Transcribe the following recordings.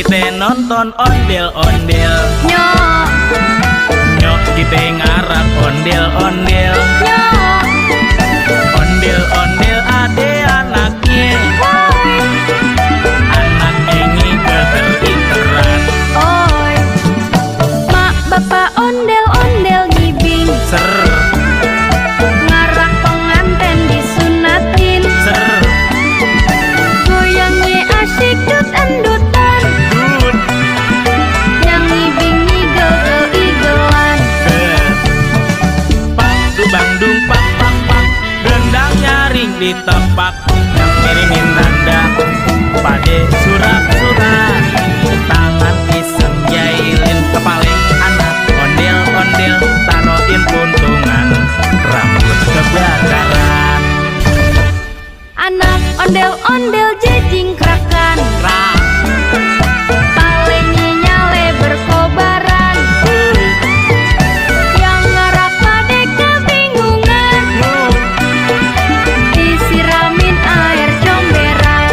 kita nonton ondel-ondel. Nyok, Nyok kita ngarap ondel-ondel. nyok, Ondel-ondel ade anaknya. woi, Anak ini keter-iteran. oi. Mak bapak ondel-ondel ngibing, Ser, ngarak penganten disunatin. ser, Goyangnya asyik dut endutan, dut, yang ngibing ngigel-igelan. pak, dubang-dung, pak, pak, pak. Gendang nyaring di tempat yang ngirimin nanda. Pade surat-surat, tangan iseng jailin kepaleng anak. Ondel-ondel taroin puntungan, rambut kebakaran. Anak ondel-ondel jejing krakan, Rak, palengnya nyale berkobaran. Yang ngarap pade kebingungan, disiramin air comberan.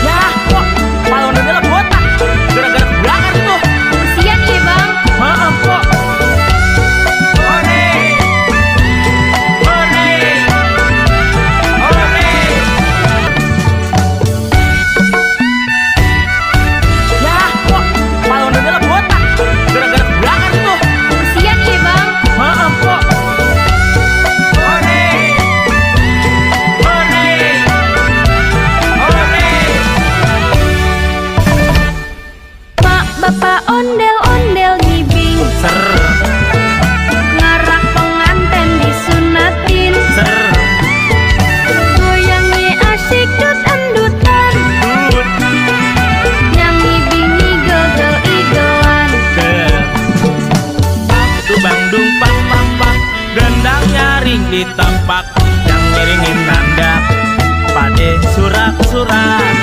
ya kok malah ondel botak gara-gara kebakar tuh. Kesian ya bang, Maaf kok. Ore, ore, ore. Ya kok malah ondel botak gara-gara kebakar tuh. kesian ya bang. Maaf kok. Ore, ore, ore. Mak bapak ondel-ondel ngibing, Ser, ngarak penganten disunatin. ser, Goyangnya asyik dut endutan, dut, yang ngibing ngigel-igelan. Dubang-dung, pak, pak, pak. Gendang nyaring di tempat yang ngiringin nanda. Pade surat-surat,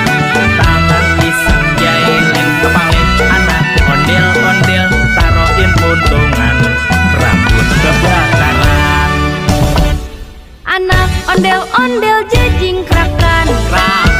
tangan iseng jailin kepaleng anak. Ondel-ondel taroin puntungan, rambut kebakaran. Anak ondel-ondel jejing krakan, Rak,